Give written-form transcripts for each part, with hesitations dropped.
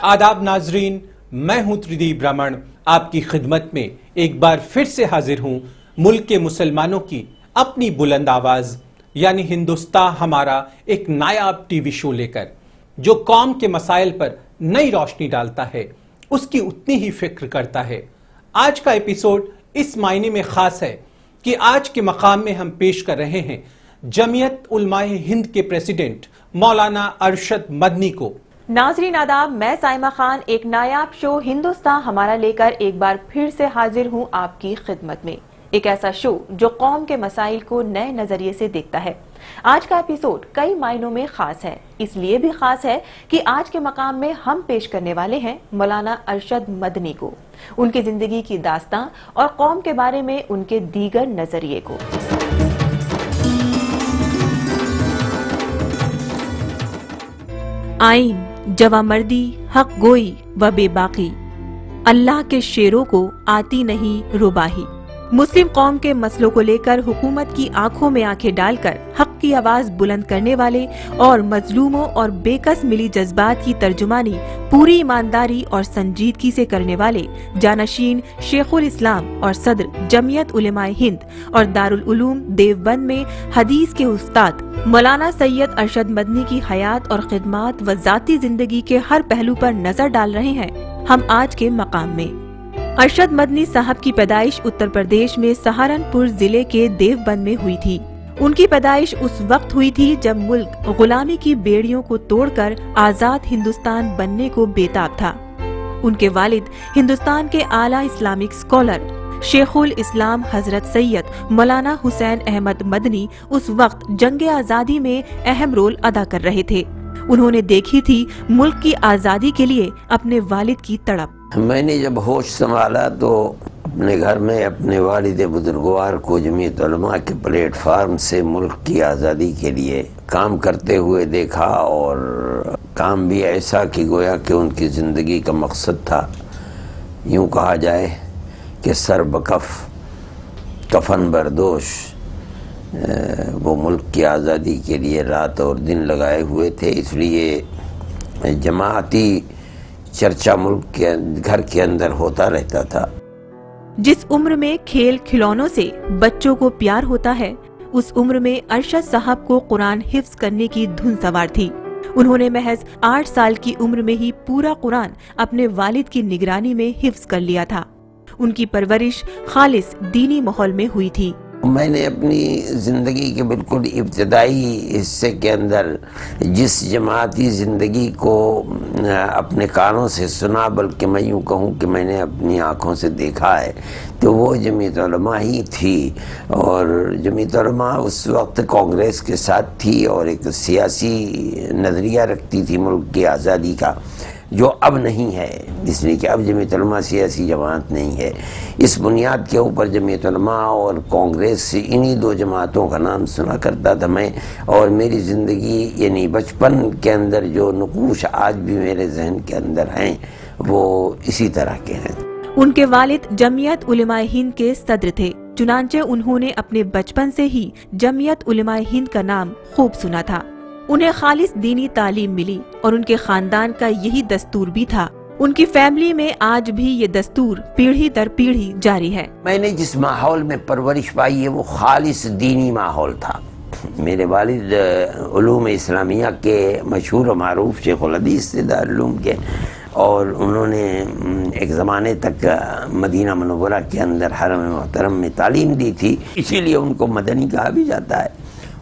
आदाब नाजरीन, मैं हूं त्रिदीप रमण आपकी खिदमत में एक बार फिर से हाजिर हूं मुल्क के मुसलमानों की अपनी बुलंद आवाज यानी हिंदुस्तान हमारा एक नायाब टीवी शो लेकर, जो कौम के मसाइल पर नई रोशनी डालता है, उसकी उतनी ही फिक्र करता है। आज का एपिसोड इस मायने में खास है कि आज के मकाम में हम पेश कर रहे हैं जमीयत उलमाए हिंद के प्रेसिडेंट मौलाना अरशद मदनी को। नाजरीन आदाब, मैं साइमा खान एक नायाब शो हिंदुस्तान हमारा लेकर एक बार फिर से हाजिर हूं आपकी खिदमत में। एक ऐसा शो जो कौम के मसाइल को नए नजरिए से देखता है। आज का एपिसोड कई मायनों में खास है, इसलिए भी खास है कि आज के मकाम में हम पेश करने वाले हैं मौलाना अरशद मदनी को, उनकी जिंदगी की दास्तां और कौम के बारे में उनके दीगर नजरिए को। आइन, जवामर्दी, हक गोई व बेबाकी, अल्लाह के शेरों को आती नहीं रुबाही। मुस्लिम कौम के मसलों को लेकर हुकूमत की आंखों में आंखें डालकर हक की आवाज बुलंद करने वाले और मजलूमों और बेकस मिली जज्बात की तर्जुमानी पूरी ईमानदारी और संजीदगी से करने वाले जानशीन शेखुल इस्लाम और सदर जमीयत उलेमाए हिंद और दारुल उलूम देवबंद में हदीस के उस्ताद मौलाना सैयद अरशद मदनी की हयात और खिदमात व जाती जिंदगी के हर पहलू पर नजर डाल रहे हैं हम आज के मकाम में। अरशद मदनी साहब की पैदाइश उत्तर प्रदेश में सहारनपुर जिले के देवबंद में हुई थी। उनकी पैदाइश उस वक्त हुई थी जब मुल्क गुलामी की बेड़ियों को तोड़कर आजाद हिंदुस्तान बनने को बेताब था। उनके वालिद हिंदुस्तान के आला इस्लामिक स्कॉलर शेखुल इस्लाम हजरत सैयद मौलाना हुसैन अहमद मदनी उस वक्त जंग आजादी में अहम रोल अदा कर रहे थे। उन्होंने देखी थी मुल्क की आजादी के लिए अपने वालिद की तड़प। मैंने जब होश संभाला तो अपने घर में अपने वालिद बुजुर्गवार को जमीयत उलमा के प्लेटफार्म से मुल्क की आज़ादी के लिए काम करते हुए देखा, और काम भी ऐसा कि गोया कि उनकी ज़िंदगी का मकसद था, यूँ कहा जाए कि सर बकफ कफन बरदोश वो मुल्क की आज़ादी के लिए रात और दिन लगाए हुए थे। इसलिए जमाअती चर्चा मुल्क के घर के अंदर होता रहता था। जिस उम्र में खेल खिलौनों से बच्चों को प्यार होता है, उस उम्र में अरशद साहब को कुरान हिफ्ज करने की धुन सवार थी। उन्होंने महज 8 साल की उम्र में ही पूरा कुरान अपने वालिद की निगरानी में हिफ्ज कर लिया था। उनकी परवरिश खालिस दीनी माहौल में हुई थी। मैंने अपनी ज़िंदगी के बिल्कुल इब्तदाई हिस्से के अंदर जिस जमाती ज़िंदगी को अपने कानों से सुना, बल्कि मैं यूँ कहूँ कि मैंने अपनी आँखों से देखा है, तो वो जमीयत उलमा ही थी। और जमीयत उलमा उस वक्त कांग्रेस के साथ थी और एक सियासी नज़रिया रखती थी मुल्क की आज़ादी का, जो अब नहीं है, इसलिए कि अब जमीयत उलमा सियासी जमात नहीं है। इस बुनियाद के ऊपर जमीयत उलमा और कांग्रेस, इन्हीं दो जमातों का नाम सुना करता था मैं, और मेरी ज़िंदगी यानी बचपन के अंदर जो नकूश आज भी मेरे जहन के अंदर हैं वो इसी तरह के हैं। उनके वालिद जमीयत उलेमाए हिंद के सदर थे, चुनांचे उन्होंने अपने बचपन से ही जमीयत उलेमाए हिंद का नाम खूब सुना था। उन्हें खालिस दीनी तालीम मिली और उनके खानदान का यही दस्तूर भी था। उनकी फैमिली में आज भी ये दस्तूर पीढ़ी दर पीढ़ी जारी है। मैंने जिस माहौल में परवरिश पाई है वो खालिस दीनी माहौल था। मेरे वालिद उलूम इस्लामिया के मशहूर मारूफ शेखुल हदीस थे दारुल उलूम के, और उन्होंने एक ज़माने तक मदीना मुनव्वरा के अंदर हरम मोहतरम में तालीम दी थी, इसीलिए उनको मदनी कहा भी जाता है।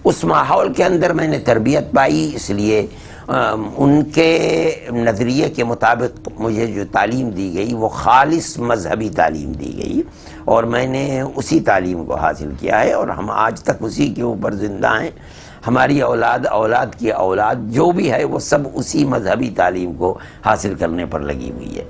उस माहौल के अंदर मैंने तरबियत पाई, इसलिए उनके नज़रिए के मुताबिक मुझे जो तालीम दी गई वो खालिस मजहबी तालीम दी गई, और मैंने उसी तालीम को हासिल किया है, और हम आज तक उसी के ऊपर ज़िंदा हैं। हमारी औलाद, औलाद की औलाद जो भी है वो सब उसी मजहबी तालीम को हासिल करने पर लगी हुई है।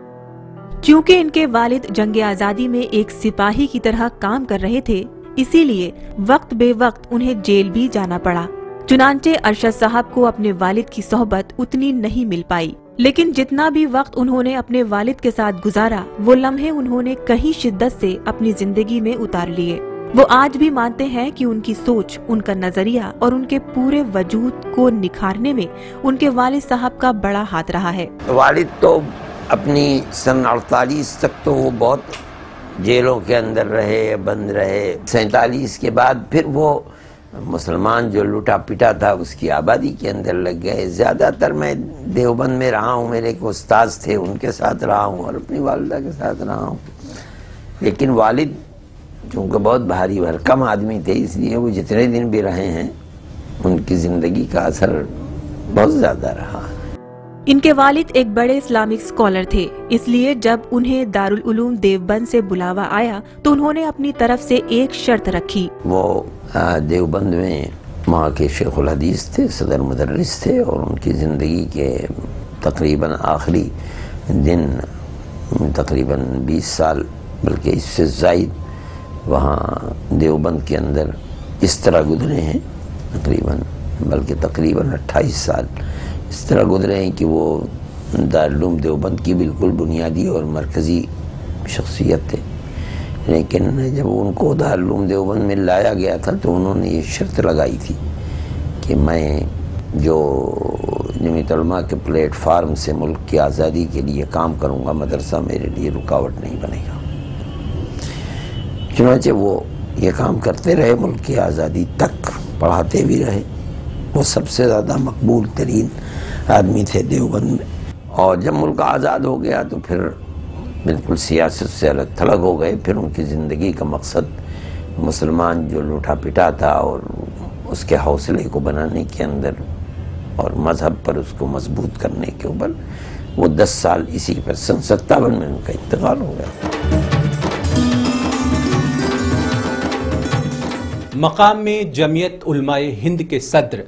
क्योंकि इनके वालिद जंग आज़ादी में एक सिपाही की तरह काम कर रहे थे, इसीलिए वक्त बे वक्त उन्हें जेल भी जाना पड़ा। चुनांचे अरशद साहब को अपने वालिद की सोहबत उतनी नहीं मिल पाई, लेकिन जितना भी वक्त उन्होंने अपने वालिद के साथ गुजारा, वो लम्हे उन्होंने कहीं शिद्दत से अपनी जिंदगी में उतार लिए। वो आज भी मानते हैं कि उनकी सोच, उनका नजरिया और उनके पूरे वजूद को निखारने में उनके वालिद साहब का बड़ा हाथ रहा है। वालिद तो اپنی سن 48 تک تو وہ بہت جیلوں کے اندر رہے، بند رہے۔ 47 کے بعد پھر وہ مسلمان جو لوٹا پٹا تھا اس کی آبادی کے اندر لگ گئے۔ زیادہ تر میں دیوبند میں رہا ہوں، میرے ایک استاذ تھے ان کے ساتھ رہا ہوں اور اپنی والدہ کے ساتھ رہا ہوں، لیکن والد چونکہ بہت بھاری بھرکم آدمی تھے اس لیے وہ جتنے دن بھی رہے ہیں ان کی زندگی کا اثر بہت زیادہ رہا۔ ان کے والد ایک بڑے اسلامک اسکالر تھے، اس لیے جب انہیں دارالعلوم دیوبند سے بلاوا آیا تو انہوں نے اپنی طرف سے ایک شرط رکھی۔ وہ دیوبند میں وہاں کے شیخ الحدیث تھے، صدر مدرس تھے، اور ان کی زندگی کے تقریباً آخری دن تقریباً 20 سال بلکہ اس سے زائد وہاں دیوبند کے اندر اس طرح گزرے ہیں، تقریباً 28 سال اس طرح گزرے ہیں کہ وہ دارالعلوم دیوبند کی بالکل بنیادی اور مرکزی شخصیت تھے۔ لیکن جب ان کو دارالعلوم دیوبند میں لایا گیا تھا تو انہوں نے یہ شرط لگائی تھی کہ میں جو جمعیت علماء کے پلیٹ فارم سے ملک کی آزادی کے لیے کام کروں گا، مدرسہ میرے لیے رکاوٹ نہیں بنے گا۔ چنانچہ وہ یہ کام کرتے رہے، ملک کی آزادی تک پڑھاتے بھی رہے۔ وہ سب سے زیادہ مقبول ترین آدمی تھے دیوبند میں، اور جب ملک آزاد ہو گیا تو پھر بالکل سیاست سے الگ تھلگ ہو گئے۔ پھر ان کی زندگی کا مقصد مسلمان جو لوٹا پٹا تھا اور اس کے حوصلے کو بنانے کے اندر اور مذہب پر اس کو مضبوط کرنے کے اوپر، وہ 10 سال اسی پر سن 57 میں ان کا انتقال ہو گیا۔ مقام میں جمعیت علماء ہند کے صدر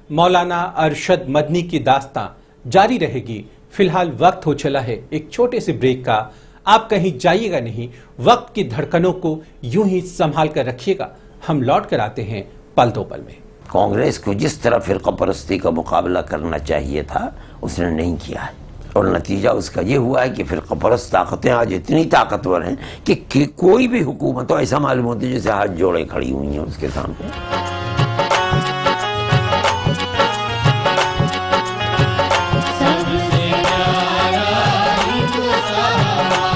مولانا ارشد مدنی کی داستاں جاری رہے گی۔ فی الحال وقت ہو چلا ہے ایک چھوٹے سے بریک کا، آپ کہیں جائیے گا نہیں، وقت کی دھڑکنوں کو یوں ہی سنبھال کر رکھیے گا، ہم لوٹ کر آتے ہیں پل دو پل میں۔ کانگریس کو جس طرح فرقہ پرستی کا مقابلہ کرنا چاہیے تھا اس نے نہیں کیا ہے، اور نتیجہ اس کا یہ ہوا ہے کہ فرقہ پرست طاقتیں آج اتنی طاقتور ہیں کہ کوئی بھی حکومت تو ایسا معلوم ہوتی ہے جیسے ہاتھ جوڑے کھڑی ہوئی ہیں اس کے سامنے۔ سب سے پیارا ہندوستان